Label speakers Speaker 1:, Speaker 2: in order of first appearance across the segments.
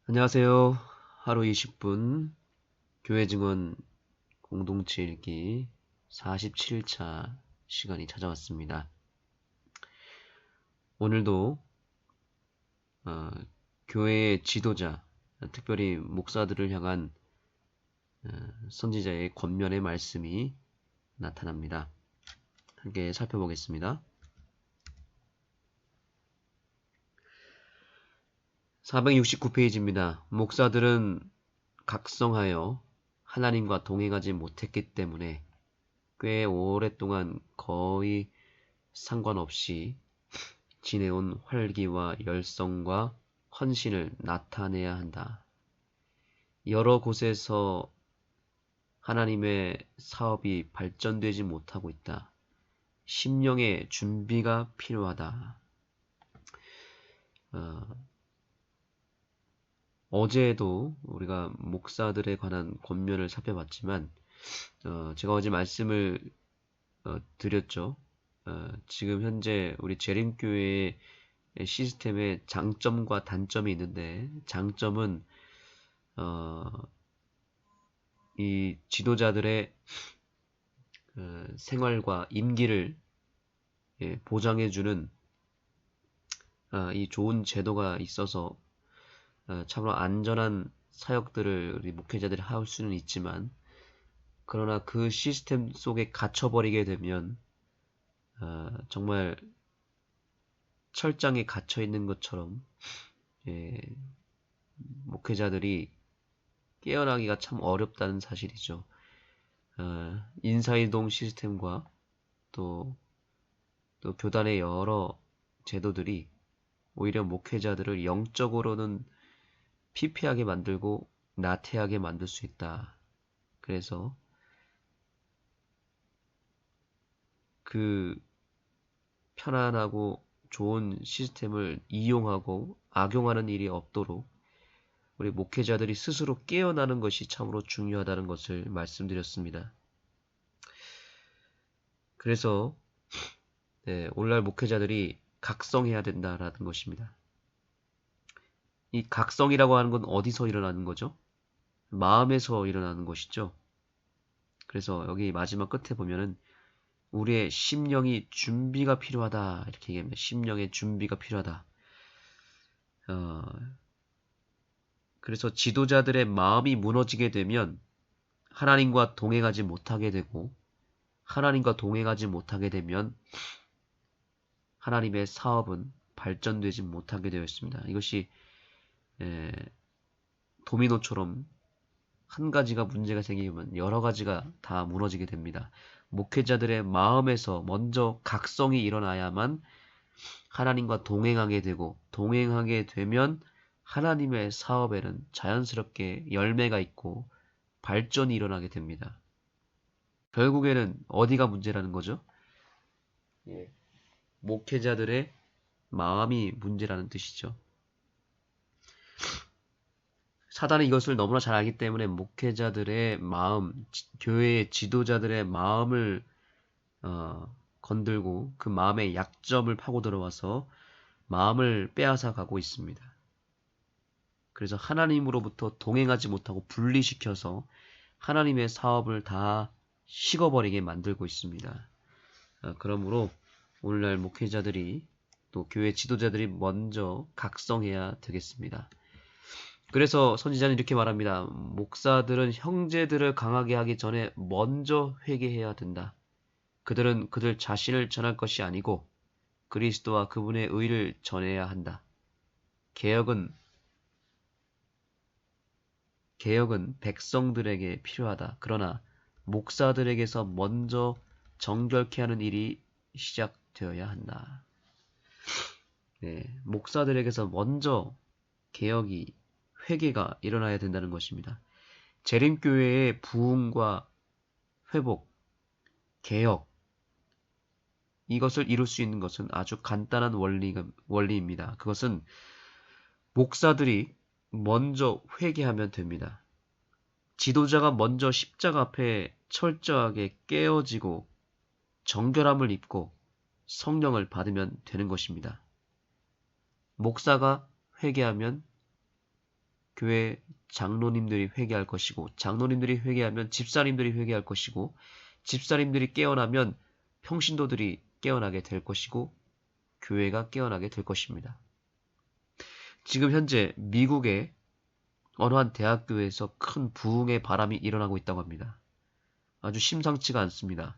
Speaker 1: 안녕하세요. 하루 20분 교회 증언 공동체 읽기 47차 시간이 찾아왔습니다. 오늘도 교회의 지도자, 특별히 목사들을 향한 선지자의 권면의 말씀이 나타납니다. 함께 살펴보겠습니다. 469페이지입니다. 목사들은 각성하여 하나님과 동행하지 못했기 때문에 꽤 오랫동안 거의 상관없이 지내온 활기와 열성과 헌신을 나타내야 한다. 여러 곳에서 하나님의 사업이 발전되지 못하고 있다. 심령의 준비가 필요하다. 어제도 우리가 목사들에 관한 권면을 살펴봤지만 제가 어제 말씀을 드렸죠. 지금 현재 우리 재림교회의 시스템의 장점과 단점이 있는데, 장점은 이 지도자들의 생활과 임기를 보장해주는 이 좋은 제도가 있어서 참으로 안전한 사역들을 우리 목회자들이 할 수는 있지만, 그러나 그 시스템 속에 갇혀버리게 되면 정말 철장에 갇혀 있는 것처럼 목회자들이 깨어나기가 참 어렵다는 사실이죠. 인사이동 시스템과 또 교단의 여러 제도들이 오히려 목회자들을 영적으로는 피폐하게 만들고 나태하게 만들 수 있다. 그래서 그 편안하고 좋은 시스템을 이용하고 악용하는 일이 없도록 우리 목회자들이 스스로 깨어나는 것이 참으로 중요하다는 것을 말씀드렸습니다. 그래서 오늘날 목회자들이 각성해야 된다라는 것입니다. 이 각성이라고 하는 건 어디서 일어나는 거죠? 마음에서 일어나는 것이죠. 그래서 여기 마지막 끝에 보면은 우리의 심령이 준비가 필요하다 이렇게 얘기합니다. 심령의 준비가 필요하다. 그래서 지도자들의 마음이 무너지게 되면 하나님과 동행하지 못하게 되고, 하나님과 동행하지 못하게 되면 하나님의 사업은 발전되지 못하게 되어 있습니다. 이것이 도미노처럼 한 가지가 문제가 생기면 여러 가지가 다 무너지게 됩니다. 목회자들의 마음에서 먼저 각성이 일어나야만 하나님과 동행하게 되고, 동행하게 되면 하나님의 사업에는 자연스럽게 열매가 있고 발전이 일어나게 됩니다. 결국에는 어디가 문제라는 거죠? 목회자들의 마음이 문제라는 뜻이죠. 사단은 이것을 너무나 잘 알기 때문에 목회자들의 마음, 교회의 지도자들의 마음을 건들고 그 마음의 약점을 파고 들어와서 마음을 빼앗아 가고 있습니다. 그래서 하나님으로부터 동행하지 못하고 분리시켜서 하나님의 사업을 다 식어버리게 만들고 있습니다. 그러므로 오늘날 목회자들이 또 교회 지도자들이 먼저 각성해야 되겠습니다. 그래서 선지자는 이렇게 말합니다. 목사들은 형제들을 강하게 하기 전에 먼저 회개해야 된다. 그들은 그들 자신을 전할 것이 아니고 그리스도와 그분의 의를 전해야 한다. 개혁은 백성들에게 필요하다. 그러나 목사들에게서 먼저 정결케 하는 일이 시작되어야 한다. 목사들에게서 먼저 개혁이, 회개가 일어나야 된다는 것입니다. 재림교회의 부흥과 회복, 개혁, 이것을 이룰 수 있는 것은 아주 간단한 원리입니다. 그것은 목사들이 먼저 회개하면 됩니다. 지도자가 먼저 십자가 앞에 철저하게 깨어지고 정결함을 입고 성령을 받으면 되는 것입니다. 목사가 회개하면 교회 장로님들이 회개할 것이고, 장로님들이 회개하면 집사님들이 회개할 것이고, 집사님들이 깨어나면 평신도들이 깨어나게 될 것이고, 교회가 깨어나게 될 것입니다. 지금 현재 미국의 어느 한 대학교에서 큰 부흥의 바람이 일어나고 있다고 합니다. 아주 심상치가 않습니다.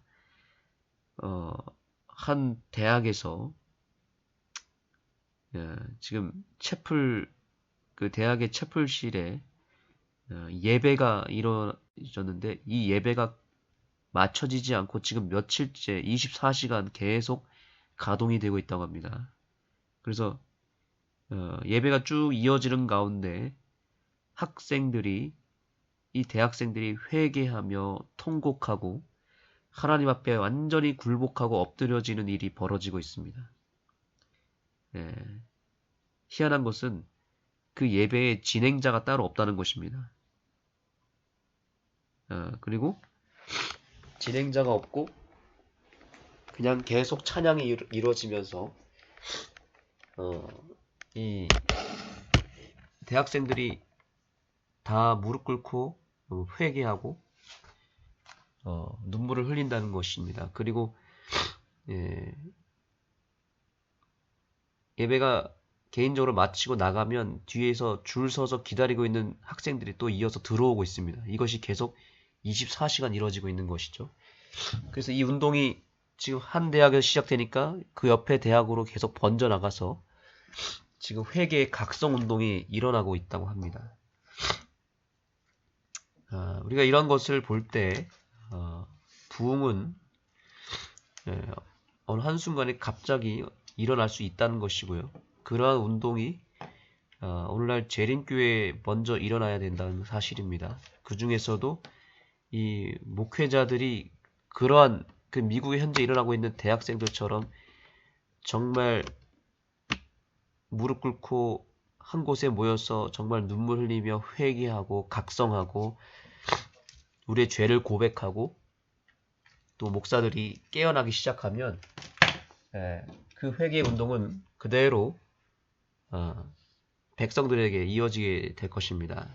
Speaker 1: 한 대학에서 지금 그 대학의 채플실에 예배가 이루어졌는데, 이 예배가 맞춰지지 않고 지금 며칠째 24시간 계속 가동이 되고 있다고 합니다. 그래서 예배가 쭉 이어지는 가운데 이 대학생들이 회개하며 통곡하고 하나님 앞에 완전히 굴복하고 엎드려지는 일이 벌어지고 있습니다. 희한한 것은 그 예배의 진행자가 따로 없다는 것입니다. 그리고 진행자가 없고 그냥 계속 찬양이 이루어지면서 이 대학생들이 다 무릎 꿇고 회개하고 눈물을 흘린다는 것입니다. 그리고 예배가 개인적으로 마치고 나가면 뒤에서 줄 서서 기다리고 있는 학생들이 또 이어서 들어오고 있습니다. 이것이 계속 24시간 이루어지고 있는 것이죠. 그래서 이 운동이 지금 한 대학에서 시작되니까 그 옆에 대학으로 계속 번져나가서 지금 회개의 각성 운동이 일어나고 있다고 합니다. 우리가 이런 것을 볼 때 부흥은 어느 한순간에 갑자기 일어날 수 있다는 것이고요. 그러한 운동이 오늘날 재림교회에 먼저 일어나야 된다는 사실입니다. 그 중에서도 이 목회자들이 그러한 그 미국에 현재 일어나고 있는 대학생들처럼 정말 무릎 꿇고 한 곳에 모여서 정말 눈물 흘리며 회개하고 각성하고 우리의 죄를 고백하고 또 목사들이 깨어나기 시작하면 그 회개 운동은 그대로 백성들에게 이어지게 될 것입니다.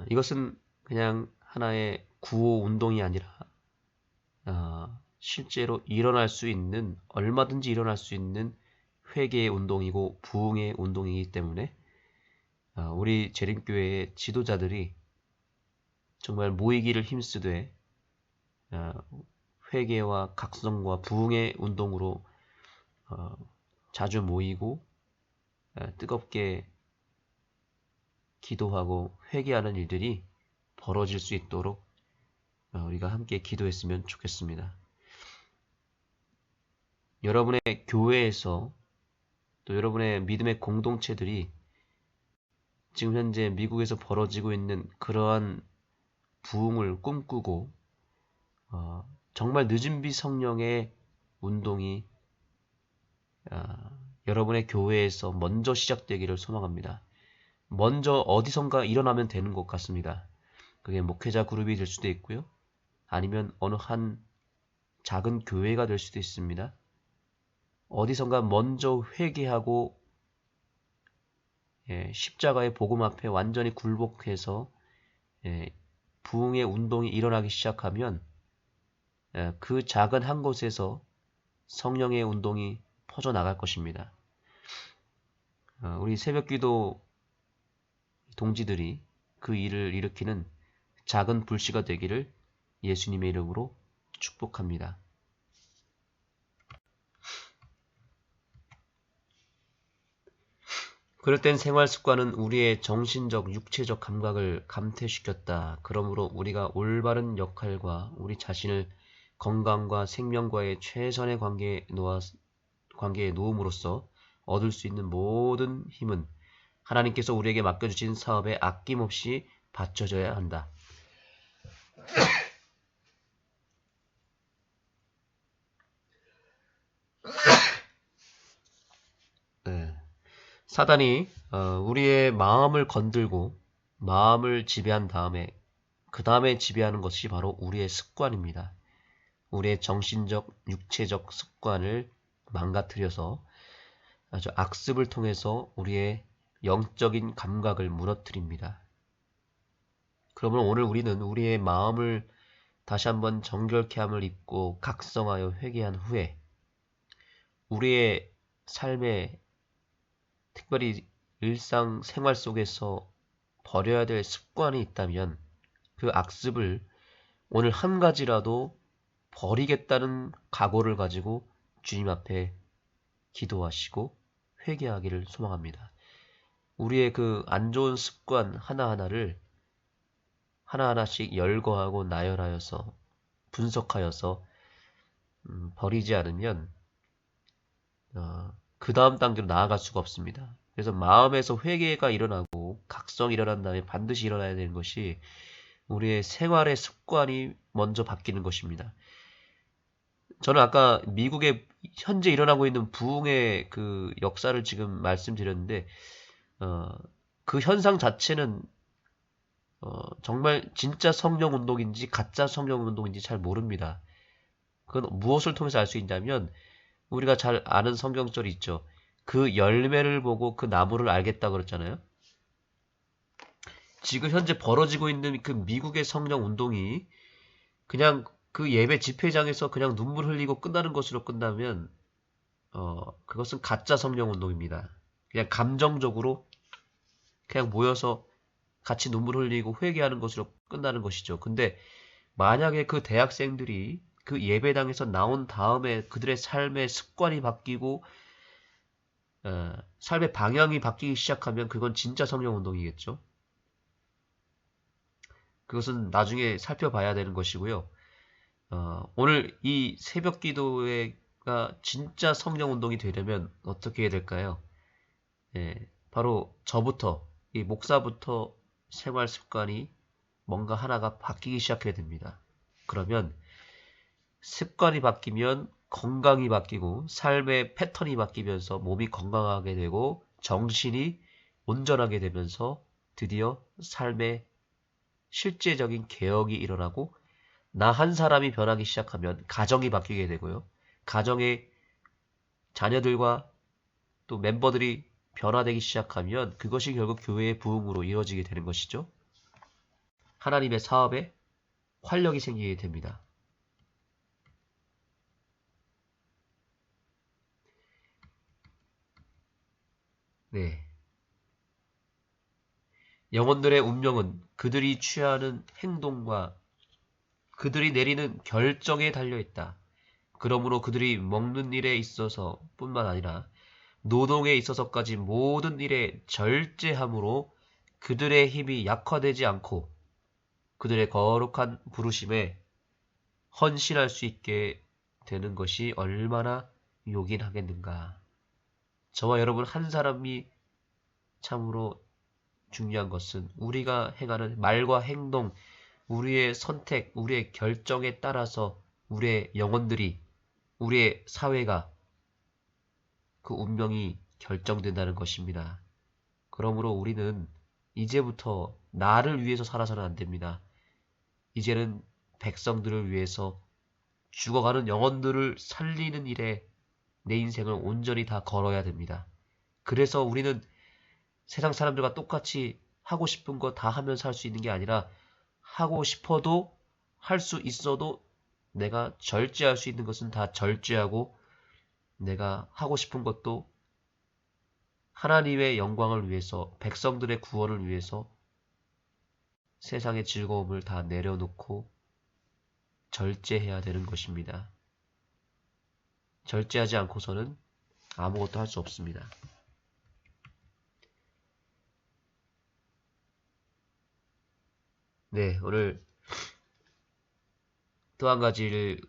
Speaker 1: 이것은 그냥 하나의 구호 운동이 아니라 실제로 얼마든지 일어날 수 있는 회개의 운동이고 부흥의 운동이기 때문에 우리 재림교회의 지도자들이 정말 모이기를 힘쓰되 회개와 각성과 부흥의 운동으로 자주 모이고 뜨겁게 기도하고 회개하는 일들이 벌어질 수 있도록 우리가 함께 기도했으면 좋겠습니다. 여러분의 교회에서 또 여러분의 믿음의 공동체들이 지금 현재 미국에서 벌어지고 있는 그러한 부흥을 꿈꾸고 정말 늦은 비 성령의 운동이 여러분의 교회에서 먼저 시작되기를 소망합니다. 먼저 어디선가 일어나면 되는 것 같습니다. 그게 목회자 그룹이 될 수도 있고요. 아니면 어느 한 작은 교회가 될 수도 있습니다. 어디선가 먼저 회개하고 십자가의 복음 앞에 완전히 굴복해서 부흥의 운동이 일어나기 시작하면 그 작은 한 곳에서 성령의 운동이 퍼져나갈 것입니다. 우리 새벽기도 동지들이 그 일을 일으키는 작은 불씨가 되기를 예수님의 이름으로 축복합니다. 그럴 땐 생활 습관은 우리의 정신적, 육체적 감각을 감퇴시켰다. 그러므로 우리가 올바른 역할과 우리 자신을 건강과 생명과의 최선의 관계에 놓음으로써 얻을 수 있는 모든 힘은 하나님께서 우리에게 맡겨주신 사업에 아낌없이 바쳐져야 한다. 사단이 우리의 마음을 건들고 마음을 지배한 다음에 그 다음에 지배하는 것이 바로 우리의 습관입니다. 우리의 정신적, 육체적 습관을 망가뜨려서 아주 악습을 통해서 우리의 영적인 감각을 무너뜨립니다. 그러면 오늘 우리는 우리의 마음을 다시 한번 정결케 함을 입고 각성하여 회개한 후에 우리의 삶에 특별히 일상 생활 속에서 버려야 될 습관이 있다면 그 악습을 오늘 한 가지라도 버리겠다는 각오를 가지고 주님 앞에 기도하시고 회개하기를 소망합니다. 우리의 그 안 좋은 습관 하나하나를 하나하나씩 열거하고 나열하여서 분석하여서 버리지 않으면 그 다음 단계로 나아갈 수가 없습니다. 그래서 마음에서 회개가 일어나고 각성이 일어난 다음에 반드시 일어나야 되는 것이 우리의 생활의 습관이 먼저 바뀌는 것입니다. 저는 아까 미국에 현재 일어나고 있는 부흥의 그 역사를 지금 말씀드렸는데 그 현상 자체는 정말 진짜 성령 운동인지 가짜 성령 운동인지 잘 모릅니다. 그건 무엇을 통해서 알 수 있냐면 우리가 잘 아는 성경절이 있죠. 그 열매를 보고 그 나무를 알겠다 그랬잖아요. 지금 현재 벌어지고 있는 그 미국의 성령 운동이 그냥 그 예배 집회장에서 그냥 눈물 흘리고 끝나는 것으로 끝나면 그것은 가짜 성령 운동입니다. 그냥 감정적으로 그냥 모여서 같이 눈물 흘리고 회개하는 것으로 끝나는 것이죠. 근데 만약에 그 대학생들이 그 예배당에서 나온 다음에 그들의 삶의 습관이 바뀌고 삶의 방향이 바뀌기 시작하면 그건 진짜 성령 운동이겠죠. 그것은 나중에 살펴봐야 되는 것이고요. 오늘 이 새벽 기도회가 진짜 성령 운동이 되려면 어떻게 해야 될까요? 바로 저부터, 이 목사부터 생활 습관이 뭔가 하나가 바뀌기 시작해야 됩니다. 그러면 습관이 바뀌면 건강이 바뀌고 삶의 패턴이 바뀌면서 몸이 건강하게 되고 정신이 온전하게 되면서 드디어 삶의 실제적인 개혁이 일어나고 나 한 사람이 변하기 시작하면 가정이 바뀌게 되고요. 가정의 자녀들과 또 멤버들이 변화되기 시작하면 그것이 결국 교회의 부흥으로 이루어지게 되는 것이죠. 하나님의 사업에 활력이 생기게 됩니다. 네. 영혼들의 운명은 그들이 취하는 행동과 그들이 내리는 결정에 달려있다. 그러므로 그들이 먹는 일에 있어서 뿐만 아니라 노동에 있어서까지 모든 일에 절제함으로 그들의 힘이 약화되지 않고 그들의 거룩한 부르심에 헌신할 수 있게 되는 것이 얼마나 요긴하겠는가. 저와 여러분 한 사람이 참으로 중요한 것은 우리가 행하는 말과 행동, 우리의 선택, 우리의 결정에 따라서 우리의 영혼들이, 우리의 사회가 그 운명이 결정된다는 것입니다. 그러므로 우리는 이제부터 나를 위해서 살아서는 안 됩니다. 이제는 백성들을 위해서 죽어가는 영혼들을 살리는 일에 내 인생을 온전히 다 걸어야 됩니다. 그래서 우리는 세상 사람들과 똑같이 하고 싶은 거 다 하면서 할 수 있는 게 아니라 하고 싶어도 할 수 있어도 내가 절제할 수 있는 것은 다 절제하고 내가 하고 싶은 것도 하나님의 영광을 위해서 백성들의 구원을 위해서 세상의 즐거움을 다 내려놓고 절제해야 되는 것입니다. 절제하지 않고서는 아무것도 할 수 없습니다. 네, 오늘 또 한 가지를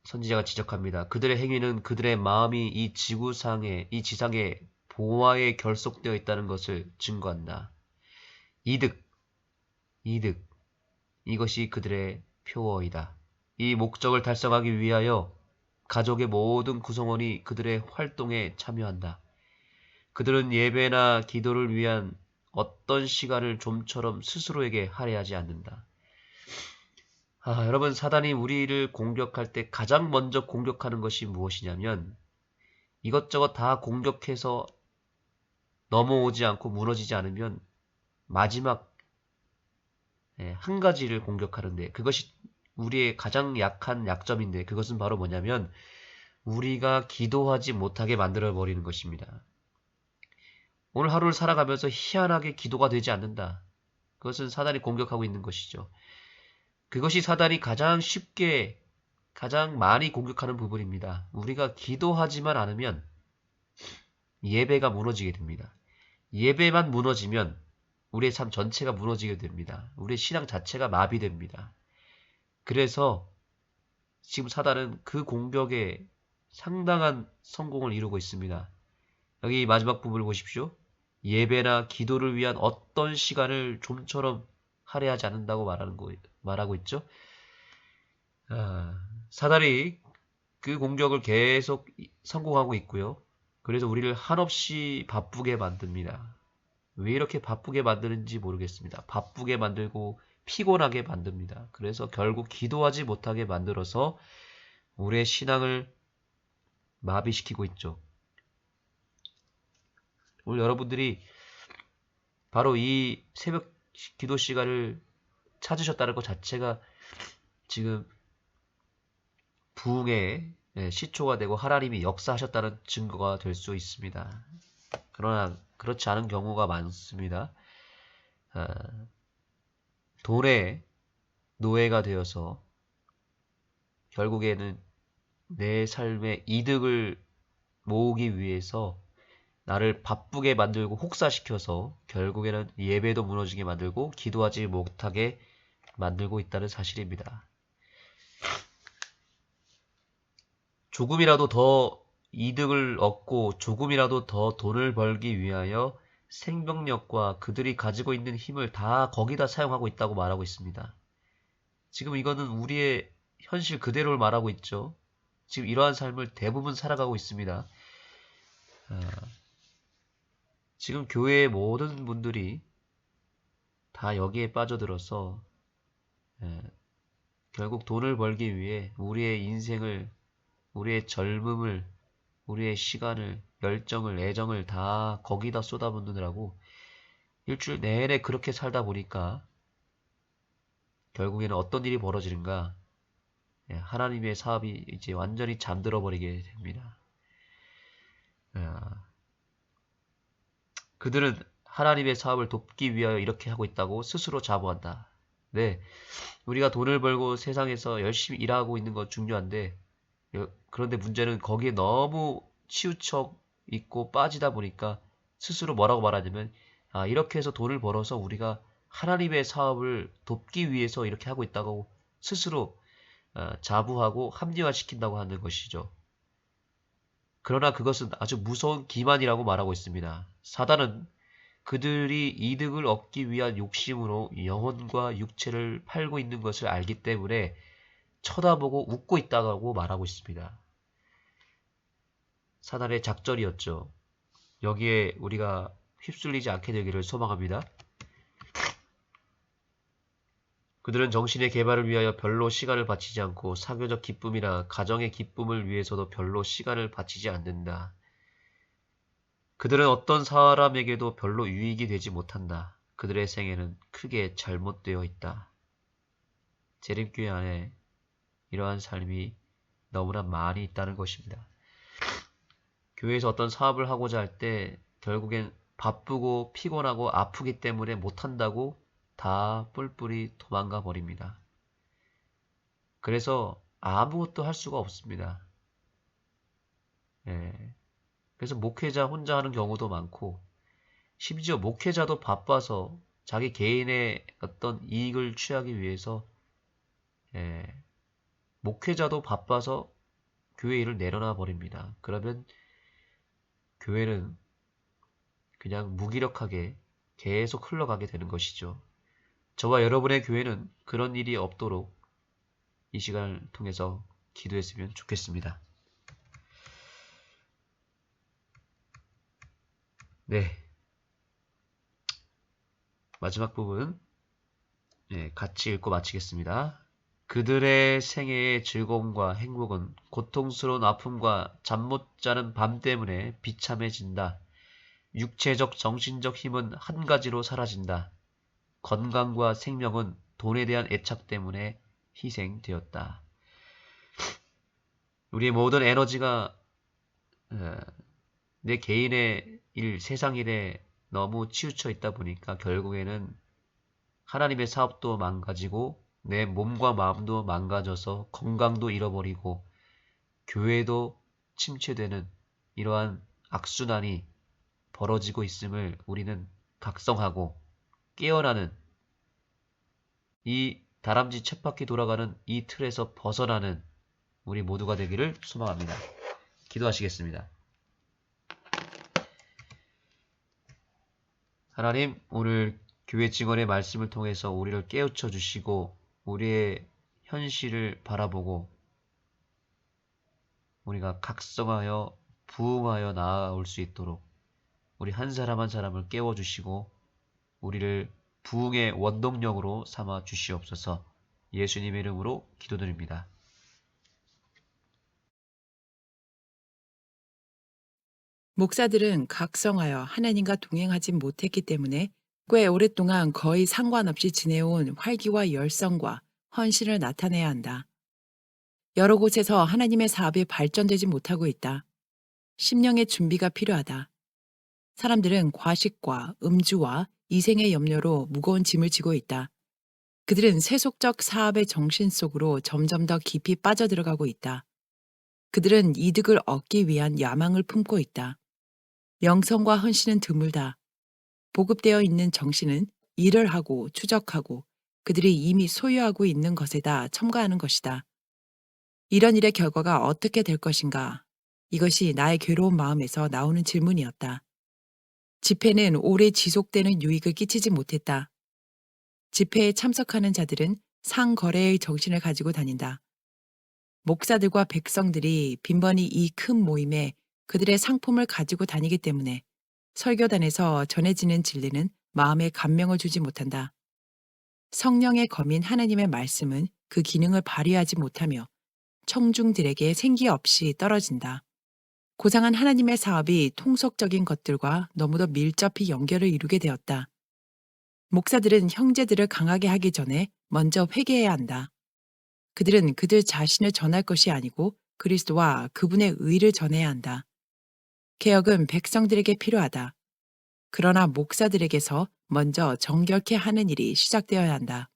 Speaker 1: 선지자가 지적합니다. 그들의 행위는 그들의 마음이 이 지상에 보화에 결속되어 있다는 것을 증거한다. 이득, 이것이 그들의 표어이다. 이 목적을 달성하기 위하여 가족의 모든 구성원이 그들의 활동에 참여한다. 그들은 예배나 기도를 위한 어떤 시간을 좀처럼 스스로에게 할애하지 않는다. 여러분, 사단이 우리를 공격할 때 가장 먼저 공격하는 것이 무엇이냐면 이것저것 다 공격해서 넘어오지 않고 무너지지 않으면 마지막 한 가지를 공격하는데, 그것이 우리의 가장 약한 약점인데, 그것은 바로 뭐냐면 우리가 기도하지 못하게 만들어 버리는 것입니다. 오늘 하루를 살아가면서 희한하게 기도가 되지 않는다. 그것은 사단이 공격하고 있는 것이죠. 그것이 사단이 가장 쉽게, 가장 많이 공격하는 부분입니다. 우리가 기도하지만 않으면 예배가 무너지게 됩니다. 예배만 무너지면 우리의 삶 전체가 무너지게 됩니다. 우리의 신앙 자체가 마비됩니다. 그래서 지금 사단은 그 공격에 상당한 성공을 이루고 있습니다. 여기 마지막 부분을 보십시오. 예배나 기도를 위한 어떤 시간을 좀처럼 할애하지 않는다고 말하고 있죠. 사단이 그 공격을 계속 성공하고 있고요. 그래서 우리를 한없이 바쁘게 만듭니다. 왜 이렇게 바쁘게 만드는지 모르겠습니다. 바쁘게 만들고 피곤하게 만듭니다. 그래서 결국 기도하지 못하게 만들어서 우리의 신앙을 마비시키고 있죠. 오늘 여러분들이 바로 이 새벽 기도 시간을 찾으셨다는 것 자체가 지금 부흥의 시초가 되고 하나님이 역사하셨다는 증거가 될 수 있습니다. 그러나 그렇지 않은 경우가 많습니다. 돈의 노예가 되어서 결국에는 내 삶의 이득을 모으기 위해서 나를 바쁘게 만들고 혹사시켜서 결국에는 예배도 무너지게 만들고 기도하지 못하게 만들고 있다는 사실입니다. 조금이라도 더 이득을 얻고 조금이라도 더 돈을 벌기 위하여 생명력과 그들이 가지고 있는 힘을 다 거기다 사용하고 있다고 말하고 있습니다. 지금 이거는 우리의 현실 그대로를 말하고 있죠. 지금 이러한 삶을 대부분 살아가고 있습니다. 지금 교회의 모든 분들이 다 여기에 빠져들어서 결국 돈을 벌기 위해 우리의 인생을, 우리의 젊음을, 우리의 시간을, 열정을, 애정을 다 거기다 쏟아붓느라고 일주일 내내 그렇게 살다 보니까 결국에는 어떤 일이 벌어지는가? 하나님의 사업이 이제 완전히 잠들어 버리게 됩니다. 그들은 하나님의 사업을 돕기 위하여 이렇게 하고 있다고 스스로 자부한다. 네, 우리가 돈을 벌고 세상에서 열심히 일하고 있는 건 중요한데, 그런데 문제는 거기에 너무 치우쳐 있고 빠지다 보니까 스스로 뭐라고 말하냐면, 이렇게 해서 돈을 벌어서 우리가 하나님의 사업을 돕기 위해서 이렇게 하고 있다고 스스로 자부하고 합리화시킨다고 하는 것이죠. 그러나 그것은 아주 무서운 기만이라고 말하고 있습니다. 사단은 그들이 이득을 얻기 위한 욕심으로 영혼과 육체를 팔고 있는 것을 알기 때문에 쳐다보고 웃고 있다고 말하고 있습니다. 사단의 작전이었죠. 여기에 우리가 휩쓸리지 않게 되기를 소망합니다. 그들은 정신의 개발을 위하여 별로 시간을 바치지 않고 사교적 기쁨이나 가정의 기쁨을 위해서도 별로 시간을 바치지 않는다. 그들은 어떤 사람에게도 별로 유익이 되지 못한다. 그들의 생애는 크게 잘못되어 있다. 재림교회 안에 이러한 삶이 너무나 많이 있다는 것입니다. 교회에서 어떤 사업을 하고자 할 때 결국엔 바쁘고 피곤하고 아프기 때문에 못한다고 다 뿔뿔이 도망가 버립니다. 그래서 아무것도 할 수가 없습니다. 그래서 목회자 혼자 하는 경우도 많고, 심지어 목회자도 바빠서 자기 개인의 어떤 이익을 취하기 위해서 목회자도 바빠서 교회 일을 내려놔 버립니다. 그러면 교회는 그냥 무기력하게 계속 흘러가게 되는 것이죠. 저와 여러분의 교회는 그런 일이 없도록 이 시간을 통해서 기도했으면 좋겠습니다. 네. 마지막 부분 같이 읽고 마치겠습니다. 그들의 생애의 즐거움과 행복은 고통스러운 아픔과 잠 못 자는 밤 때문에 비참해진다. 육체적, 정신적 힘은 한 가지로 사라진다. 건강과 생명은 돈에 대한 애착 때문에 희생되었다. 우리의 모든 에너지가 내 개인의 일, 세상 일에 너무 치우쳐 있다 보니까 결국에는 하나님의 사업도 망가지고 내 몸과 마음도 망가져서 건강도 잃어버리고 교회도 침체되는 이러한 악순환이 벌어지고 있음을 우리는 각성하고 깨어나는 이 다람쥐 쳇바퀴 돌아가는 이 틀에서 벗어나는 우리 모두가 되기를 소망합니다. 기도하시겠습니다. 하나님, 오늘 교회 증언의 말씀을 통해서 우리를 깨우쳐 주시고 우리의 현실을 바라보고 우리가 각성하여 부흥하여 나아올 수 있도록 우리 한 사람 한 사람을 깨워주시고 우리를 부흥의 원동력으로 삼아 주시옵소서. 예수님의 이름으로 기도드립니다.
Speaker 2: 목사들은 각성하여 하나님과 동행하지 못했기 때문에 꽤 오랫동안 거의 상관없이 지내온 활기와 열성과 헌신을 나타내야 한다. 여러 곳에서 하나님의 사업이 발전되지 못하고 있다. 심령의 준비가 필요하다. 사람들은 과식과 음주와 이생의 염려로 무거운 짐을 지고 있다. 그들은 세속적 사업의 정신 속으로 점점 더 깊이 빠져들어가고 있다. 그들은 이득을 얻기 위한 야망을 품고 있다. 영성과 헌신은 드물다. 보급되어 있는 정신은 일을 하고 추적하고 그들이 이미 소유하고 있는 것에다 첨가하는 것이다. 이런 일의 결과가 어떻게 될 것인가? 이것이 나의 괴로운 마음에서 나오는 질문이었다. 집회는 오래 지속되는 유익을 끼치지 못했다. 집회에 참석하는 자들은 상거래의 정신을 가지고 다닌다. 목사들과 백성들이 빈번히 이 큰 모임에 그들의 상품을 가지고 다니기 때문에 설교단에서 전해지는 진리는 마음에 감명을 주지 못한다. 성령의 검인 하나님의 말씀은 그 기능을 발휘하지 못하며 청중들에게 생기 없이 떨어진다. 고상한 하나님의 사업이 통속적인 것들과 너무도 밀접히 연결을 이루게 되었다. 목사들은 형제들을 강하게 하기 전에 먼저 회개해야 한다. 그들은 그들 자신을 전할 것이 아니고 그리스도와 그분의 의를 전해야 한다. 개혁은 백성들에게 필요하다. 그러나 목사들에게서 먼저 정결케 하는 일이 시작되어야 한다.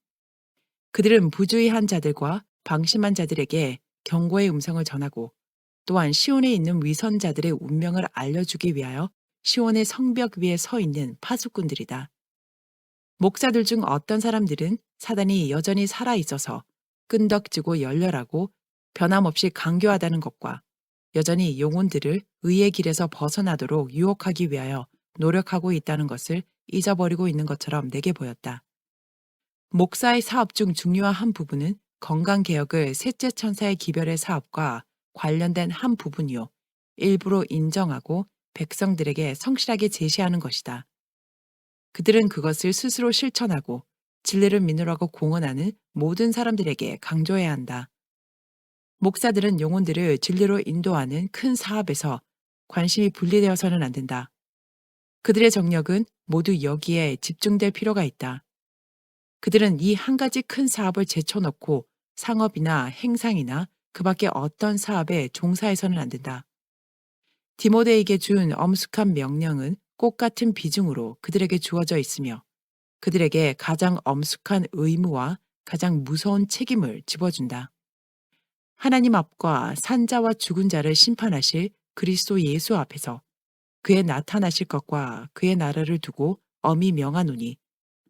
Speaker 2: 그들은 부주의한 자들과 방심한 자들에게 경고의 음성을 전하고 또한 시온에 있는 위선자들의 운명을 알려주기 위하여 시온의 성벽 위에 서 있는 파수꾼들이다. 목사들 중 어떤 사람들은 사단이 여전히 살아있어서 끈덕지고 열렬하고 변함없이 강교하다는 것과 여전히 영혼들을 의의 길에서 벗어나도록 유혹하기 위하여 노력하고 있다는 것을 잊어버리고 있는 것처럼 내게 보였다. 목사의 사업 중 중요한 한 부분은 건강개혁을 셋째 천사의 기별의 사업과 관련된 한 부분이요. 일부러 인정하고 백성들에게 성실하게 제시하는 것이다. 그들은 그것을 스스로 실천하고 진리를 믿으라고 공언하는 모든 사람들에게 강조해야 한다. 목사들은 영혼들을 진리로 인도하는 큰 사업에서 관심이 분리되어서는 안 된다. 그들의 정력은 모두 여기에 집중될 필요가 있다. 그들은 이 한 가지 큰 사업을 제쳐놓고 상업이나 행상이나 그 밖에 어떤 사업에 종사해서는 안 된다. 디모데에게 준 엄숙한 명령은 꽃 같은 비중으로 그들에게 주어져 있으며 그들에게 가장 엄숙한 의무와 가장 무서운 책임을 집어준다. 하나님 앞과 산자와 죽은 자를 심판하실 그리스도 예수 앞에서 그의 나타나실 것과 그의 나라를 두고 엄히 명하노니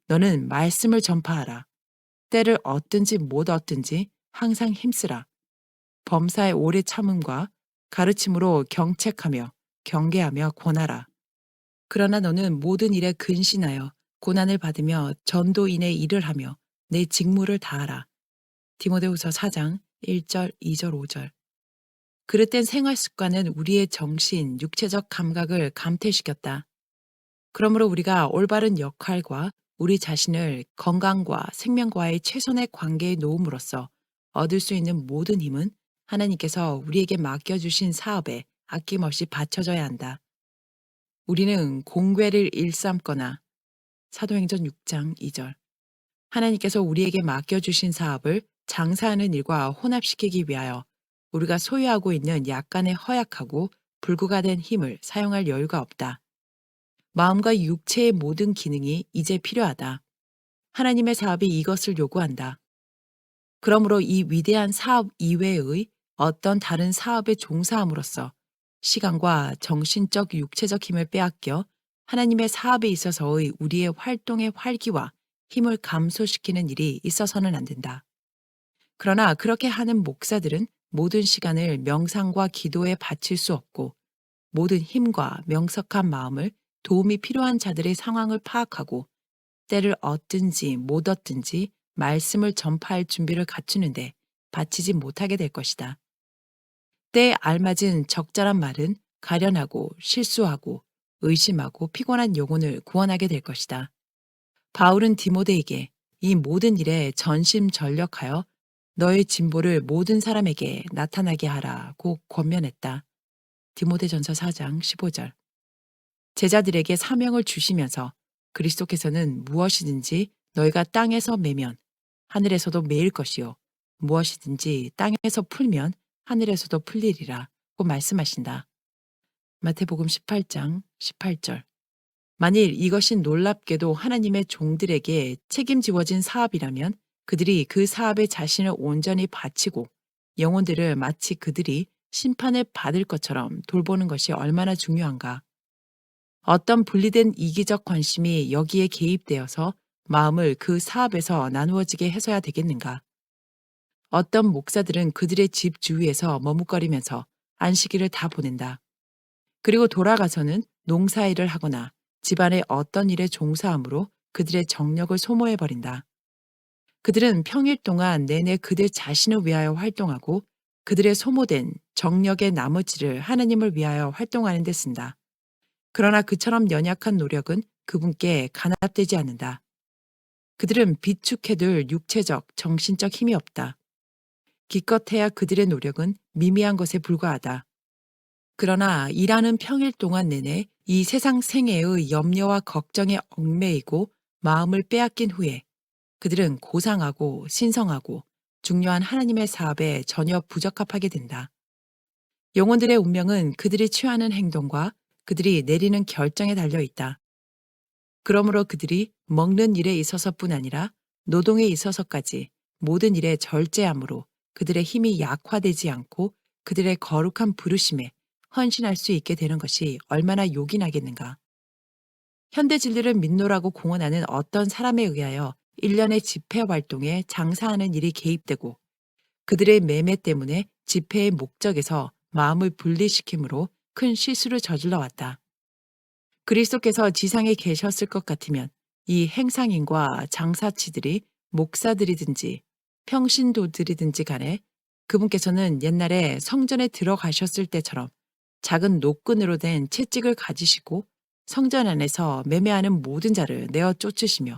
Speaker 2: 너는 말씀을 전파하라. 때를 얻든지 못 얻든지 항상 힘쓰라. 범사의 오래 참음과 가르침으로 경책하며 경계하며 권하라. 그러나 너는 모든 일에 근신하여 고난을 받으며 전도인의 일을 하며 내 직무를 다하라. 디모데후서 4장 1절, 2절, 5절. 그릇된 생활 습관은 우리의 정신, 육체적 감각을 감퇴시켰다. 그러므로 우리가 올바른 역할과 우리 자신을 건강과 생명과의 최선의 관계에 놓음으로써 얻을 수 있는 모든 힘은 하나님께서 우리에게 맡겨주신 사업에 아낌없이 바쳐져야 한다. 우리는 공궤를 일삼거나 사도행전 6장 2절. 하나님께서 우리에게 맡겨주신 사업을 장사하는 일과 혼합시키기 위하여 우리가 소유하고 있는 약간의 허약하고 불구가 된 힘을 사용할 여유가 없다. 마음과 육체의 모든 기능이 이제 필요하다. 하나님의 사업이 이것을 요구한다. 그러므로 이 위대한 사업 이외의 어떤 다른 사업에 종사함으로써 시간과 정신적, 육체적 힘을 빼앗겨 하나님의 사업에 있어서의 우리의 활동의 활기와 힘을 감소시키는 일이 있어서는 안 된다. 그러나 그렇게 하는 목사들은 모든 시간을 명상과 기도에 바칠 수 없고 모든 힘과 명석한 마음을 도움이 필요한 자들의 상황을 파악하고 때를 얻든지 못 얻든지 말씀을 전파할 준비를 갖추는데 바치지 못하게 될 것이다. 때에 알맞은 적절한 말은 가련하고 실수하고 의심하고 피곤한 영혼을 구원하게 될 것이다. 바울은 디모데에게 이 모든 일에 전심전력하여 너의 진보를 모든 사람에게 나타나게 하라고 권면했다. 디모데전서 4장 15절. 제자들에게 사명을 주시면서 그리스도께서는 무엇이든지 너희가 땅에서 매면 하늘에서도 매일 것이요 무엇이든지 땅에서 풀면 하늘에서도 풀리리라고 말씀하신다. 마태복음 18장 18절. 만일 이것이 놀랍게도 하나님의 종들에게 책임지워진 사업이라면 그들이 그 사업에 자신을 온전히 바치고 영혼들을 마치 그들이 심판을 받을 것처럼 돌보는 것이 얼마나 중요한가. 어떤 분리된 이기적 관심이 여기에 개입되어서 마음을 그 사업에서 나누어지게 해서야 되겠는가. 어떤 목사들은 그들의 집 주위에서 머뭇거리면서 안식일을 다 보낸다. 그리고 돌아가서는 농사일을 하거나 집안의 어떤 일에 종사함으로 그들의 정력을 소모해버린다. 그들은 평일 동안 내내 그들 자신을 위하여 활동하고 그들의 소모된 정력의 나머지를 하나님을 위하여 활동하는 데 쓴다. 그러나 그처럼 연약한 노력은 그분께 간합되지 않는다. 그들은 비축해둘 육체적, 정신적 힘이 없다. 기껏해야 그들의 노력은 미미한 것에 불과하다. 그러나 일하는 평일 동안 내내 이 세상 생애의 염려와 걱정에 얽매이고 마음을 빼앗긴 후에 그들은 고상하고 신성하고 중요한 하나님의 사업에 전혀 부적합하게 된다. 영혼들의 운명은 그들이 취하는 행동과 그들이 내리는 결정에 달려 있다. 그러므로 그들이 먹는 일에 있어서뿐 아니라 노동에 있어서까지 모든 일에 절제함으로 그들의 힘이 약화되지 않고 그들의 거룩한 부르심에 헌신할 수 있게 되는 것이 얼마나 요긴하겠는가. 현대 진리를 믿노라고 공언하는 어떤 사람에 의하여 일련의 집회 활동에 장사하는 일이 개입되고 그들의 매매 때문에 집회의 목적에서 마음을 분리시키므로 큰 실수를 저질러 왔다. 그리스도께서 지상에 계셨을 것 같으면 이 행상인과 장사치들이 목사들이든지 평신도들이든지 간에 그분께서는 옛날에 성전에 들어가셨을 때처럼 작은 노끈으로 된 채찍을 가지시고 성전 안에서 매매하는 모든 자를 내어 쫓으시며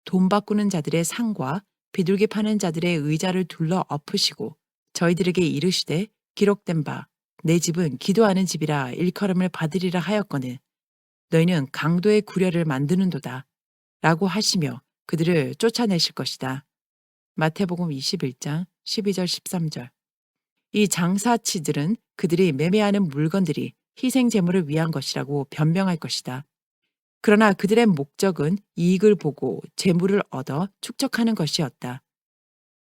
Speaker 2: 돈 바꾸는 자들의 상과 비둘기 파는 자들의 의자를 둘러 엎으시고 저희들에게 이르시되 기록된 바 내 집은 기도하는 집이라 일컬음을 받으리라 하였거늘 너희는 강도의 구려를 만드는도다 라고 하시며 그들을 쫓아내실 것이다. 마태복음 21장 12절 13절. 이 장사치들은 그들이 매매하는 물건들이 희생제물을 위한 것이라고 변명할 것이다. 그러나 그들의 목적은 이익을 보고 재물을 얻어 축적하는 것이었다.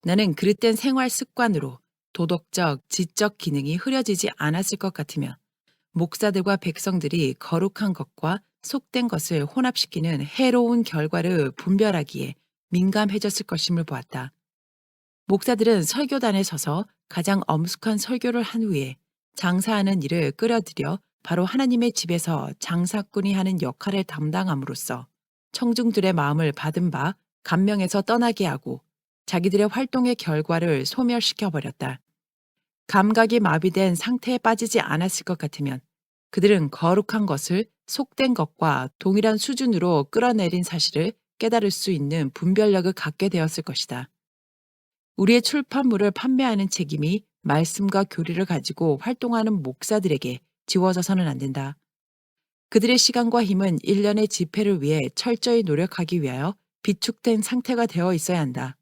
Speaker 2: 나는 그릇된 생활 습관으로 도덕적, 지적 기능이 흐려지지 않았을 것 같으며 목사들과 백성들이 거룩한 것과 속된 것을 혼합시키는 해로운 결과를 분별하기에 민감해졌을 것임을 보았다. 목사들은 설교단에 서서 가장 엄숙한 설교를 한 후에 장사하는 일을 끌어들여 바로 하나님의 집에서 장사꾼이 하는 역할을 담당함으로써 청중들의 마음을 받은 바 감명에서 떠나게 하고 자기들의 활동의 결과를 소멸시켜버렸다. 감각이 마비된 상태에 빠지지 않았을 것 같으면 그들은 거룩한 것을 속된 것과 동일한 수준으로 끌어내린 사실을 깨달을 수 있는 분별력을 갖게 되었을 것이다. 우리의 출판물을 판매하는 책임이 말씀과 교리를 가지고 활동하는 목사들에게 지워져서는 안 된다. 그들의 시간과 힘은 일련의 집회를 위해 철저히 노력하기 위하여 비축된 상태가 되어 있어야 한다.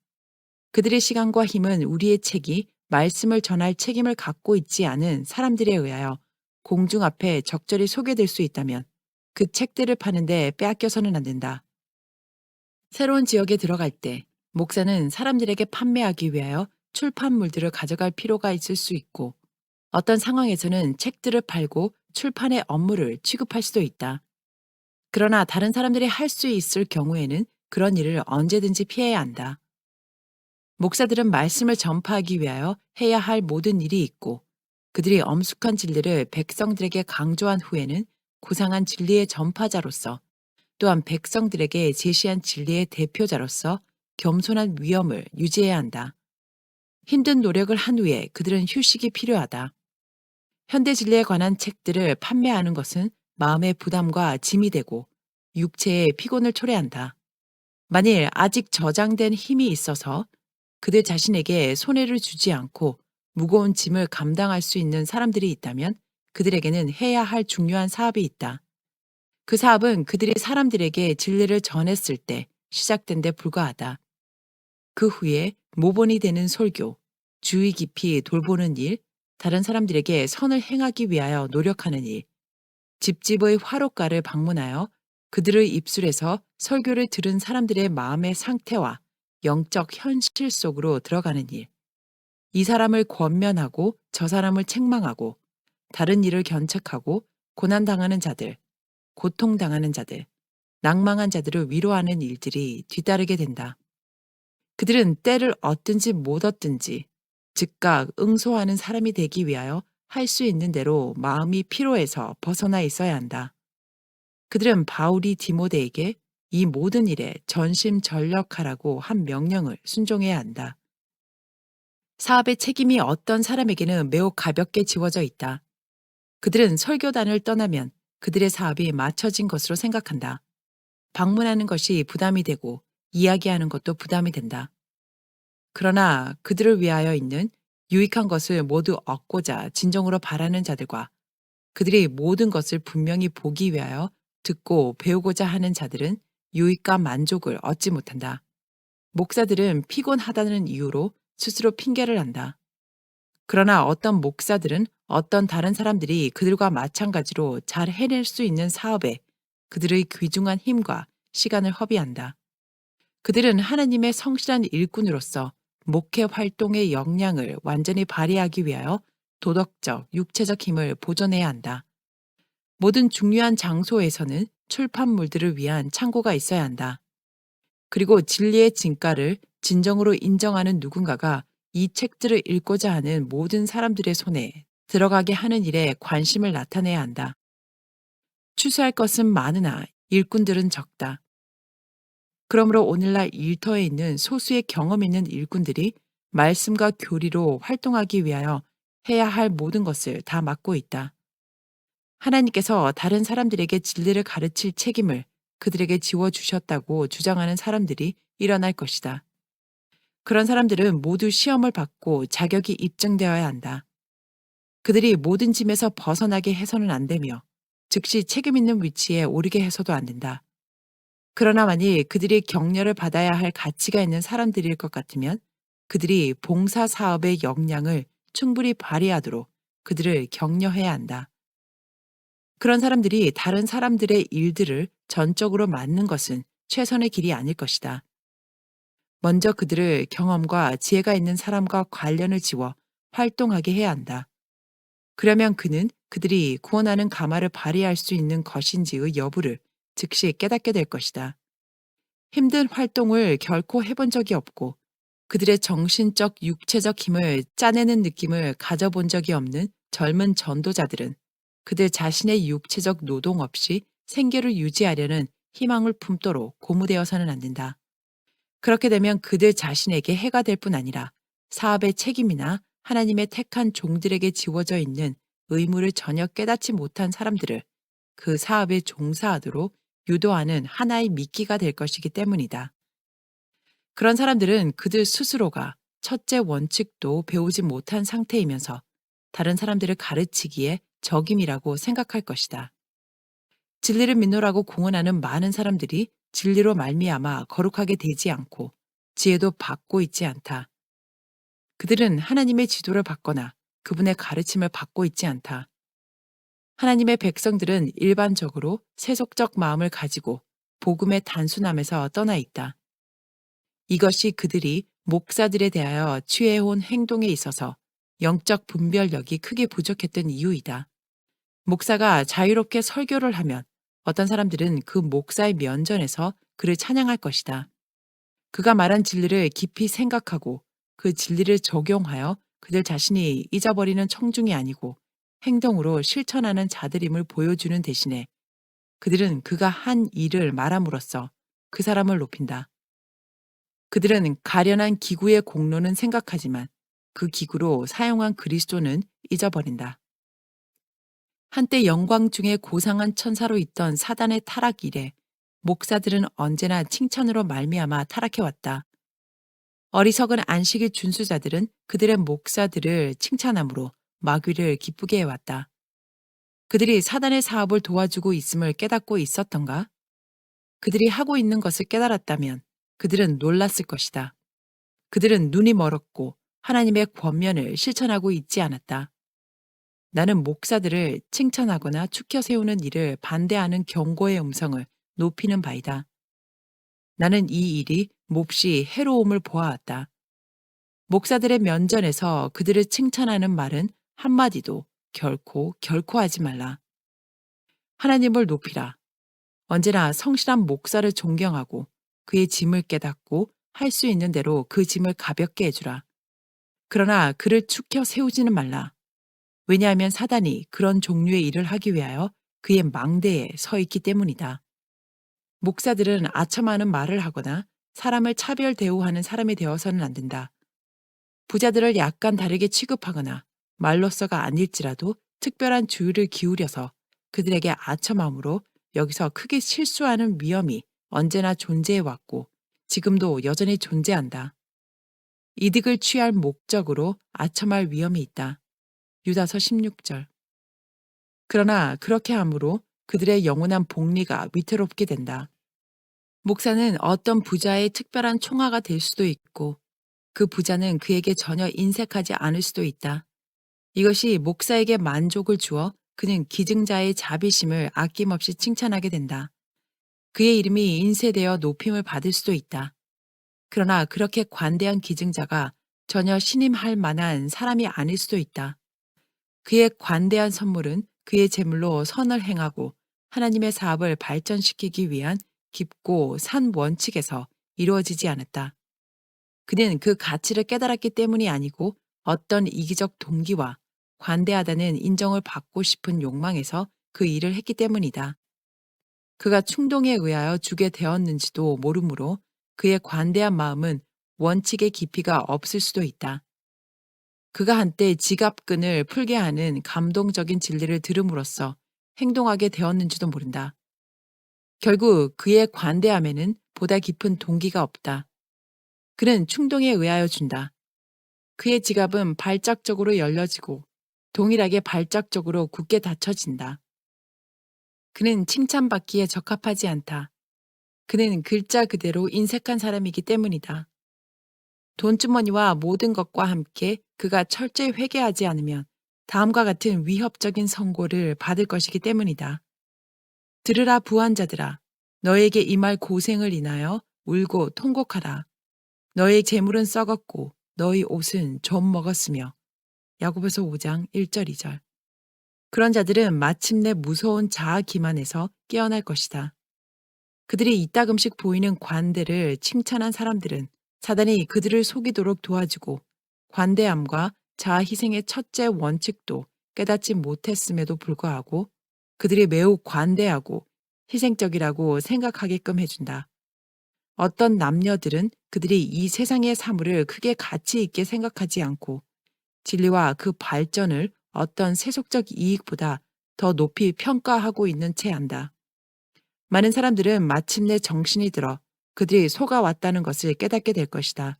Speaker 2: 그들의 시간과 힘은 우리의 책이 말씀을 전할 책임을 갖고 있지 않은 사람들에 의하여 공중 앞에 적절히 소개될 수 있다면 그 책들을 파는데 빼앗겨서는 안 된다. 새로운 지역에 들어갈 때 목사는 사람들에게 판매하기 위하여 출판물들을 가져갈 필요가 있을 수 있고 어떤 상황에서는 책들을 팔고 출판의 업무를 취급할 수도 있다. 그러나 다른 사람들이 할 수 있을 경우에는 그런 일을 언제든지 피해야 한다. 목사들은 말씀을 전파하기 위하여 해야 할 모든 일이 있고 그들이 엄숙한 진리를 백성들에게 강조한 후에는 고상한 진리의 전파자로서 또한 백성들에게 제시한 진리의 대표자로서 겸손한 위엄을 유지해야 한다. 힘든 노력을 한 후에 그들은 휴식이 필요하다. 현대 진리에 관한 책들을 판매하는 것은 마음의 부담과 짐이 되고 육체의 피곤을 초래한다. 만일 아직 저장된 힘이 있어서 그들 자신에게 손해를 주지 않고 무거운 짐을 감당할 수 있는 사람들이 있다면 그들에게는 해야 할 중요한 사업이 있다. 그 사업은 그들이 사람들에게 진리를 전했을 때 시작된 데 불과하다. 그 후에 모본이 되는 설교, 주의 깊이 돌보는 일, 다른 사람들에게 선을 행하기 위하여 노력하는 일, 집집의 화롯가를 방문하여 그들의 입술에서 설교를 들은 사람들의 마음의 상태와 영적 현실 속으로 들어가는 일, 이 사람을 권면하고 저 사람을 책망하고 다른 일을 견책하고 고난당하는 자들, 고통당하는 자들, 낭망한 자들을 위로하는 일들이 뒤따르게 된다. 그들은 때를 얻든지 못 얻든지 즉각 응소하는 사람이 되기 위하여 할 수 있는 대로 마음이 피로해서 벗어나 있어야 한다. 그들은 바울이 디모데에게 이 모든 일에 전심전력하라고 한 명령을 순종해야 한다. 사업의 책임이 어떤 사람에게는 매우 가볍게 지워져 있다. 그들은 설교단을 떠나면 그들의 사업이 맞춰진 것으로 생각한다. 방문하는 것이 부담이 되고 이야기하는 것도 부담이 된다. 그러나 그들을 위하여 있는 유익한 것을 모두 얻고자 진정으로 바라는 자들과 그들이 모든 것을 분명히 보기 위하여 듣고 배우고자 하는 자들은 유익과 만족을 얻지 못한다. 목사들은 피곤하다는 이유로 스스로 핑계를 한다. 그러나 어떤 목사들은 어떤 다른 사람들이 그들과 마찬가지로 잘 해낼 수 있는 사업에 그들의 귀중한 힘과 시간을 허비한다. 그들은 하나님의 성실한 일꾼으로서 목회 활동의 역량을 완전히 발휘하기 위하여 도덕적, 육체적 힘을 보존해야 한다. 모든 중요한 장소에서는 출판물들을 위한 창고가 있어야 한다. 그리고 진리의 진가를 진정으로 인정하는 누군가가 이 책들을 읽고자 하는 모든 사람들의 손에 들어가게 하는 일에 관심을 나타내야 한다. 추수할 것은 많으나 일꾼들은 적다. 그러므로 오늘날 일터에 있는 소수의 경험 있는 일꾼들이 말씀과 교리로 활동하기 위하여 해야 할 모든 것을 다 맡고 있다. 하나님께서 다른 사람들에게 진리를 가르칠 책임을 그들에게 지워주셨다고 주장하는 사람들이 일어날 것이다. 그런 사람들은 모두 시험을 받고 자격이 입증되어야 한다. 그들이 모든 짐에서 벗어나게 해서는 안 되며 즉시 책임 있는 위치에 오르게 해서도 안 된다. 그러나 만일 그들이 격려를 받아야 할 가치가 있는 사람들일 것 같으면 그들이 봉사 사업의 역량을 충분히 발휘하도록 그들을 격려해야 한다. 그런 사람들이 다른 사람들의 일들을 전적으로 맡는 것은 최선의 길이 아닐 것이다. 먼저 그들을 경험과 지혜가 있는 사람과 관련을 지워 활동하게 해야 한다. 그러면 그는 그들이 구원하는 가마를 발휘할 수 있는 것인지의 여부를 즉시 깨닫게 될 것이다. 힘든 활동을 결코 해본 적이 없고 그들의 정신적, 육체적 힘을 짜내는 느낌을 가져본 적이 없는 젊은 전도자들은 그들 자신의 육체적 노동 없이 생계를 유지하려는 희망을 품도록 고무되어서는 안 된다. 그렇게 되면 그들 자신에게 해가 될 뿐 아니라 사업의 책임이나 하나님의 택한 종들에게 지워져 있는 의무를 전혀 깨닫지 못한 사람들을 그 사업에 종사하도록 유도하는 하나의 미끼가 될 것이기 때문이다. 그런 사람들은 그들 스스로가 첫째 원칙도 배우지 못한 상태이면서 다른 사람들을 가르치기에 적임이라고 생각할 것이다. 진리를 믿노라고 공언하는 많은 사람들이 진리로 말미암아 거룩하게 되지 않고 지혜도 받고 있지 않다. 그들은 하나님의 지도를 받거나 그분의 가르침을 받고 있지 않다. 하나님의 백성들은 일반적으로 세속적 마음을 가지고 복음의 단순함에서 떠나 있다. 이것이 그들이 목사들에 대하여 취해온 행동에 있어서 영적 분별력이 크게 부족했던 이유이다. 목사가 자유롭게 설교를 하면 어떤 사람들은 그 목사의 면전에서 그를 찬양할 것이다. 그가 말한 진리를 깊이 생각하고 그 진리를 적용하여 그들 자신이 잊어버리는 청중이 아니고 행동으로 실천하는 자들임을 보여주는 대신에 그들은 그가 한 일을 말함으로써 그 사람을 높인다. 그들은 가련한 기구의 공로는 생각하지만 그 기구로 사용한 그리스도는 잊어버린다. 한때 영광 중에 고상한 천사로 있던 사단의 타락 이래 목사들은 언제나 칭찬으로 말미암아 타락해왔다. 어리석은 안식일 준수자들은 그들의 목사들을 칭찬함으로 마귀를 기쁘게 해왔다. 그들이 사단의 사업을 도와주고 있음을 깨닫고 있었던가? 그들이 하고 있는 것을 깨달았다면 그들은 놀랐을 것이다. 그들은 눈이 멀었고 하나님의 권면을 실천하고 있지 않았다. 나는 목사들을 칭찬하거나 축혀 세우는 일을 반대하는 경고의 음성을 높이는 바이다. 나는 이 일이 몹시 해로움을 보아왔다. 목사들의 면전에서 그들을 칭찬하는 말은 한마디도 결코 하지 말라. 하나님을 높이라. 언제나 성실한 목사를 존경하고 그의 짐을 깨닫고 할 수 있는 대로 그 짐을 가볍게 해주라. 그러나 그를 축혀 세우지는 말라. 왜냐하면 사단이 그런 종류의 일을 하기 위하여 그의 망대에 서 있기 때문이다. 목사들은 아첨하는 말을 하거나 사람을 차별 대우하는 사람이 되어서는 안 된다. 부자들을 약간 다르게 취급하거나 말로서가 아닐지라도 특별한 주의를 기울여서 그들에게 아첨함으로 여기서 크게 실수하는 위험이 언제나 존재해 왔고 지금도 여전히 존재한다. 이득을 취할 목적으로 아첨할 위험이 있다. 유다서 16절. 그러나 그렇게 함으로 그들의 영원한 복리가 위태롭게 된다. 목사는 어떤 부자의 특별한 총화가 될 수도 있고 그 부자는 그에게 전혀 인색하지 않을 수도 있다. 이것이 목사에게 만족을 주어 그는 기증자의 자비심을 아낌없이 칭찬하게 된다. 그의 이름이 인쇄되어 높임을 받을 수도 있다. 그러나 그렇게 관대한 기증자가 전혀 신임할 만한 사람이 아닐 수도 있다. 그의 관대한 선물은 그의 재물로 선을 행하고 하나님의 사업을 발전시키기 위한 깊고 산 원칙에서 이루어지지 않았다. 그는 그 가치를 깨달았기 때문이 아니고 어떤 이기적 동기와 관대하다는 인정을 받고 싶은 욕망에서 그 일을 했기 때문이다. 그가 충동에 의하여 주게 되었는지도 모르므로 그의 관대한 마음은 원칙의 깊이가 없을 수도 있다. 그가 한때 지갑끈을 풀게 하는 감동적인 진리를 들음으로써 행동하게 되었는지도 모른다. 결국 그의 관대함에는 보다 깊은 동기가 없다. 그는 충동에 의하여 준다. 그의 지갑은 발작적으로 열려지고 동일하게 발작적으로 굳게 닫혀진다. 그는 칭찬받기에 적합하지 않다. 그는 글자 그대로 인색한 사람이기 때문이다. 돈주머니와 모든 것과 함께 그가 철저히 회개하지 않으면 다음과 같은 위협적인 선고를 받을 것이기 때문이다. 들으라 부한자들아, 너에게 임할 고생을 인하여 울고 통곡하라. 너의 재물은 썩었고 너의 옷은 좀 먹었으며. 야고보서 5장 1절 2절. 그런 자들은 마침내 무서운 자아 기만에서 깨어날 것이다. 그들이 이따금씩 보이는 관대를 칭찬한 사람들은 사단이 그들을 속이도록 도와주고 관대함과 자아 희생의 첫째 원칙도 깨닫지 못했음에도 불구하고 그들이 매우 관대하고 희생적이라고 생각하게끔 해준다. 어떤 남녀들은 그들이 이 세상의 사물을 크게 가치 있게 생각하지 않고 진리와 그 발전을 어떤 세속적 이익보다 더 높이 평가하고 있는 채 한다. 많은 사람들은 마침내 정신이 들어 그들이 속아왔다는 것을 깨닫게 될 것이다.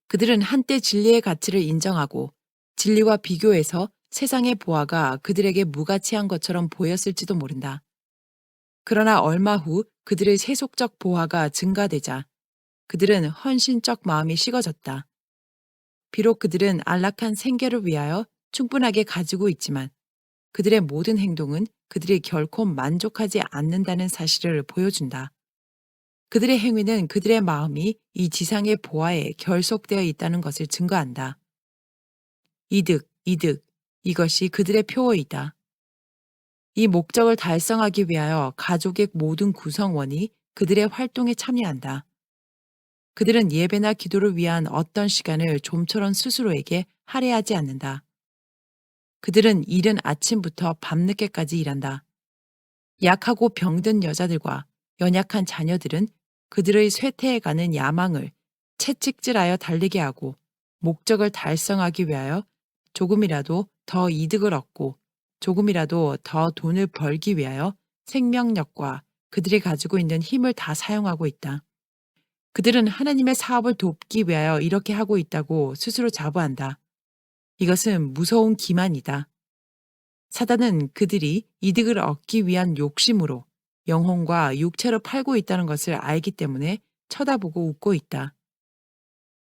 Speaker 2: 그들은 한때 진리의 가치를 인정하고 진리와 비교해서 세상의 보아가 그들에게 무가치한 것처럼 보였을지도 모른다. 그러나 얼마 후 그들의 세속적 보화가 증가되자 그들은 헌신적 마음이 식어졌다. 비록 그들은 안락한 생계를 위하여 충분하게 가지고 있지만 그들의 모든 행동은 그들이 결코 만족하지 않는다는 사실을 보여준다. 그들의 행위는 그들의 마음이 이 지상의 보화에 결속되어 있다는 것을 증거한다. 이득, 이득. 이것이 그들의 표어이다. 이 목적을 달성하기 위하여 가족의 모든 구성원이 그들의 활동에 참여한다. 그들은 예배나 기도를 위한 어떤 시간을 좀처럼 스스로에게 할애하지 않는다. 그들은 이른 아침부터 밤늦게까지 일한다. 약하고 병든 여자들과 연약한 자녀들은 그들의 쇠퇴해가는 야망을 채찍질하여 달리게 하고 목적을 달성하기 위하여 조금이라도 더 이득을 얻고 조금이라도 더 돈을 벌기 위하여 생명력과 그들이 가지고 있는 힘을 다 사용하고 있다. 그들은 하나님의 사업을 돕기 위하여 이렇게 하고 있다고 스스로 자부한다. 이것은 무서운 기만이다. 사단은 그들이 이득을 얻기 위한 욕심으로 영혼과 육체를 팔고 있다는 것을 알기 때문에 쳐다보고 웃고 있다.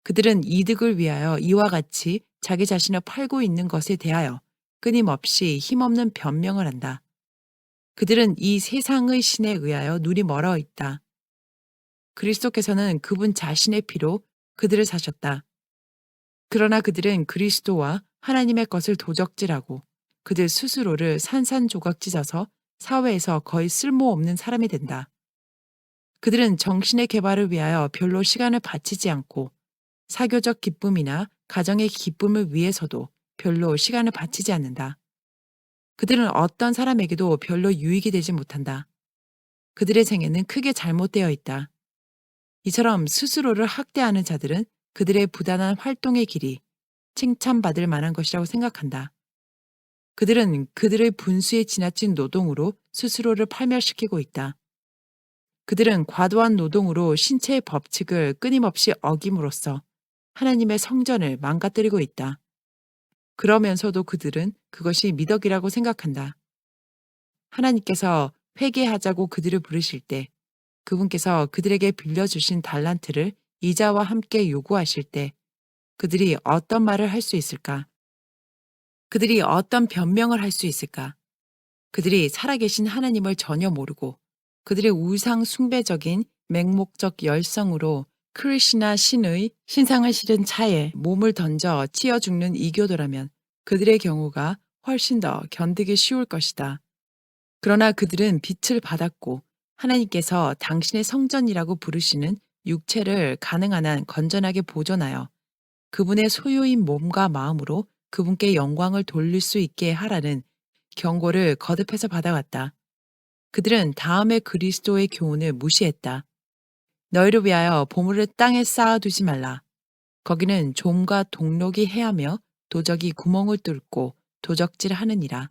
Speaker 2: 그들은 이득을 위하여 이와 같이 자기 자신을 팔고 있는 것에 대하여 끊임없이 힘없는 변명을 한다. 그들은 이 세상의 신에 의하여 눈이 멀어 있다. 그리스도께서는 그분 자신의 피로 그들을 사셨다. 그러나 그들은 그리스도와 하나님의 것을 도적질하고 그들 스스로를 산산조각 찢어서 사회에서 거의 쓸모없는 사람이 된다. 그들은 정신의 개발을 위하여 별로 시간을 바치지 않고 사교적 기쁨이나 가정의 기쁨을 위해서도 별로 시간을 바치지 않는다. 그들은 어떤 사람에게도 별로 유익이 되지 못한다. 그들의 생애는 크게 잘못되어 있다. 이처럼 스스로를 학대하는 자들은 그들의 부단한 활동의 길이 칭찬받을 만한 것이라고 생각한다. 그들은 그들의 분수에 지나친 노동으로 스스로를 팔멸시키고 있다. 그들은 과도한 노동으로 신체의 법칙을 끊임없이 어김으로써 하나님의 성전을 망가뜨리고 있다. 그러면서도 그들은 그것이 미덕이라고 생각한다. 하나님께서 회개하자고 그들을 부르실 때 그분께서 그들에게 빌려주신 달란트를 이자와 함께 요구하실 때 그들이 어떤 말을 할 수 있을까? 그들이 어떤 변명을 할 수 있을까? 그들이 살아계신 하나님을 전혀 모르고 그들의 우상 숭배적인 맹목적 열성으로 크리시나 신의 신상을 실은 차에 몸을 던져 치여 죽는 이교도라면 그들의 경우가 훨씬 더 견디기 쉬울 것이다. 그러나 그들은 빛을 받았고 하나님께서 당신의 성전이라고 부르시는 육체를 가능한 한 건전하게 보존하여 그분의 소유인 몸과 마음으로 그분께 영광을 돌릴 수 있게 하라는 경고를 거듭해서 받아왔다. 그들은 다음의 그리스도의 교훈을 무시했다. 너희를 위하여 보물을 땅에 쌓아두지 말라. 거기는 좀과 동록이 해하며 도적이 구멍을 뚫고 도적질하느니라.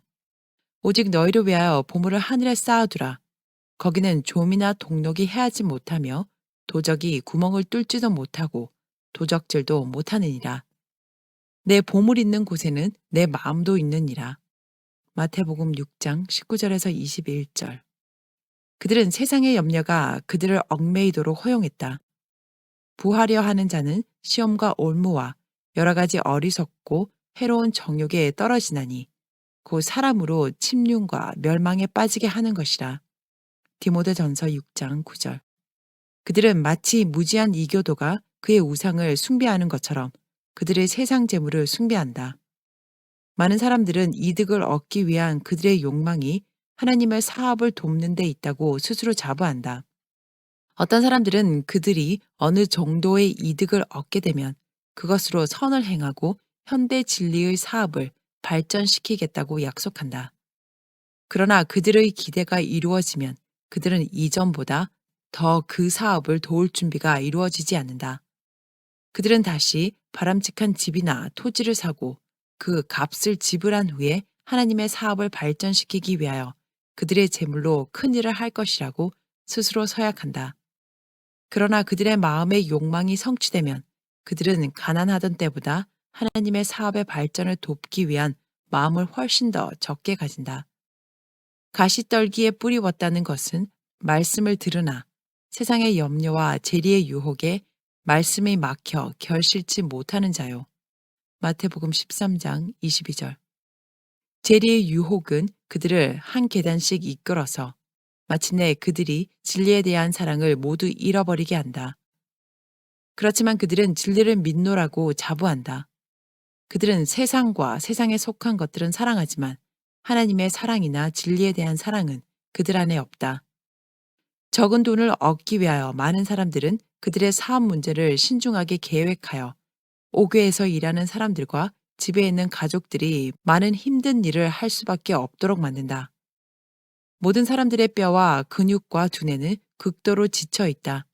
Speaker 2: 오직 너희를 위하여 보물을 하늘에 쌓아두라. 거기는 좀이나 동록이 해하지 못하며 도적이 구멍을 뚫지도 못하고 도적질도 못하느니라. 내 보물 있는 곳에는 내 마음도 있느니라. 마태복음 6장 19절에서 21절. 그들은 세상의 염려가 그들을 얽매이도록 허용했다. 부하려 하는 자는 시험과 올무와 여러 가지 어리석고 해로운 정욕에 떨어지나니 곧 사람으로 침륜과 멸망에 빠지게 하는 것이라. 디모데전서 6장 9절. 그들은 마치 무지한 이교도가 그의 우상을 숭배하는 것처럼 그들의 세상 재물을 숭배한다. 많은 사람들은 이득을 얻기 위한 그들의 욕망이 하나님의 사업을 돕는 데 있다고 스스로 자부한다. 어떤 사람들은 그들이 어느 정도의 이득을 얻게 되면 그것으로 선을 행하고 현대 진리의 사업을 발전시키겠다고 약속한다. 그러나 그들의 기대가 이루어지면 그들은 이전보다 더 그 사업을 도울 준비가 이루어지지 않는다. 그들은 다시 바람직한 집이나 토지를 사고 그 값을 지불한 후에 하나님의 사업을 발전시키기 위하여 그들의 재물로 큰 일을 할 것이라고 스스로 서약한다. 그러나 그들의 마음의 욕망이 성취되면 그들은 가난하던 때보다 하나님의 사업의 발전을 돕기 위한 마음을 훨씬 더 적게 가진다. 가시떨기에 뿌리웠다는 것은 말씀을 들으나 세상의 염려와 재리의 유혹에 말씀이 막혀 결실치 못하는 자요. 마태복음 13장 22절. 재리의 유혹은 그들을 한 계단씩 이끌어서 마침내 그들이 진리에 대한 사랑을 모두 잃어버리게 한다. 그렇지만 그들은 진리를 믿노라고 자부한다. 그들은 세상과 세상에 속한 것들은 사랑하지만 하나님의 사랑이나 진리에 대한 사랑은 그들 안에 없다. 적은 돈을 얻기 위하여 많은 사람들은 그들의 사업 문제를 신중하게 계획하여 5교에서 일하는 사람들과 집에 있는 가족들이 많은 힘든 일을 할 수밖에 없도록 만든다. 모든 사람들의 뼈와 근육과 두뇌는 극도로 지쳐 있다.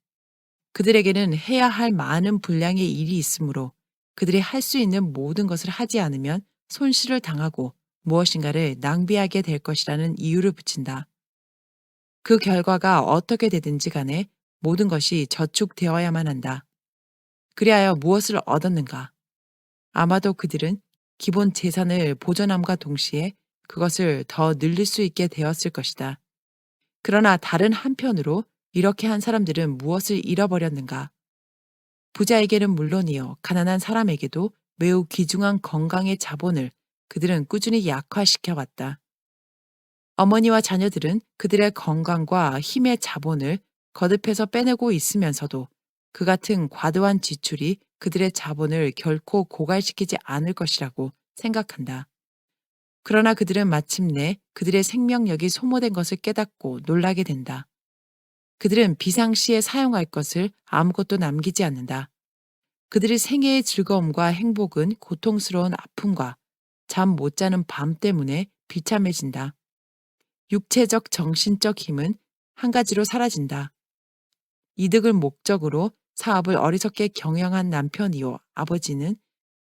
Speaker 2: 그들에게는 해야 할 많은 분량의 일이 있으므로 그들이 할 수 있는 모든 것을 하지 않으면 손실을 당하고 무엇인가를 낭비하게 될 것이라는 이유를 붙인다. 그 결과가 어떻게 되든지 간에 모든 것이 저축되어야만 한다. 그리하여 무엇을 얻었는가? 아마도 그들은 기본 재산을 보존함과 동시에 그것을 더 늘릴 수 있게 되었을 것이다. 그러나 다른 한편으로 이렇게 한 사람들은 무엇을 잃어버렸는가? 부자에게는 물론이요, 가난한 사람에게도 매우 귀중한 건강의 자본을 그들은 꾸준히 약화시켜 왔다. 어머니와 자녀들은 그들의 건강과 힘의 자본을 거듭해서 빼내고 있으면서도 그 같은 과도한 지출이 그들의 자본을 결코 고갈시키지 않을 것이라고 생각한다. 그러나 그들은 마침내 그들의 생명력이 소모된 것을 깨닫고 놀라게 된다. 그들은 비상시에 사용할 것을 아무것도 남기지 않는다. 그들의 생애의 즐거움과 행복은 고통스러운 아픔과 잠 못 자는 밤 때문에 비참해진다. 육체적, 정신적 힘은 한 가지로 사라진다. 이득을 목적으로 사업을 어리석게 경영한 남편이요, 아버지는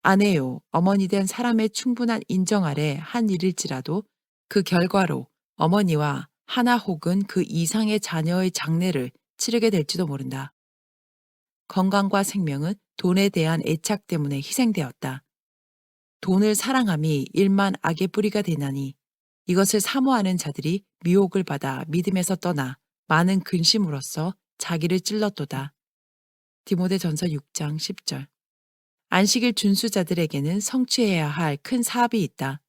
Speaker 2: 아내요, 어머니 된 사람의 충분한 인정 아래 한 일일지라도 그 결과로 어머니와 하나 혹은 그 이상의 자녀의 장례를 치르게 될지도 모른다. 건강과 생명은 돈에 대한 애착 때문에 희생되었다. 돈을 사랑함이 일만 악의 뿌리가 되나니 이것을 사모하는 자들이 미혹을 받아 믿음에서 떠나 많은 근심으로써 자기를 찔렀도다. 디모데전서 6장 10절. 안식일 준수자들에게는 성취해야 할 큰 사업이 있다.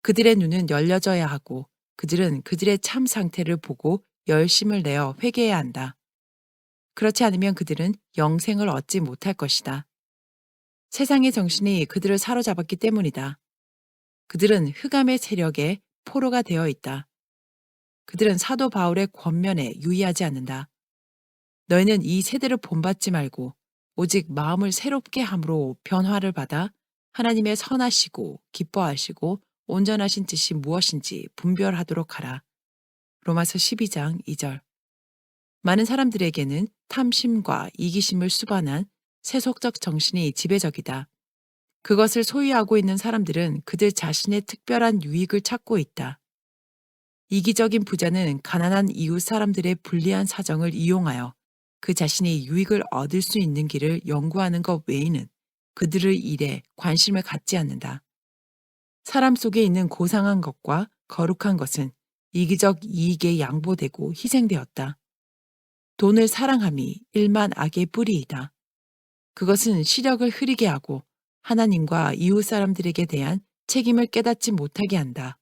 Speaker 2: 그들의 눈은 열려져야 하고 그들은 그들의 참 상태를 보고 열심을 내어 회개해야 한다. 그렇지 않으면 그들은 영생을 얻지 못할 것이다. 세상의 정신이 그들을 사로잡았기 때문이다. 그들은 흑암의 세력에 포로가 되어 있다. 그들은 사도 바울의 권면에 유의하지 않는다. 너희는 이 세대를 본받지 말고 오직 마음을 새롭게 함으로 변화를 받아 하나님의 선하시고 기뻐하시고 온전하신 뜻이 무엇인지 분별하도록 하라. 로마서 12장 2절. 많은 사람들에게는 탐심과 이기심을 수반한 세속적 정신이 지배적이다. 그것을 소유하고 있는 사람들은 그들 자신의 특별한 유익을 찾고 있다. 이기적인 부자는 가난한 이웃 사람들의 불리한 사정을 이용하여 그 자신이 유익을 얻을 수 있는 길을 연구하는 것 외에는 그들의 일에 관심을 갖지 않는다. 사람 속에 있는 고상한 것과 거룩한 것은 이기적 이익에 양보되고 희생되었다. 돈을 사랑함이 일만 악의 뿌리이다. 그것은 시력을 흐리게 하고 하나님과 이웃 사람들에게 대한 책임을 깨닫지 못하게 한다.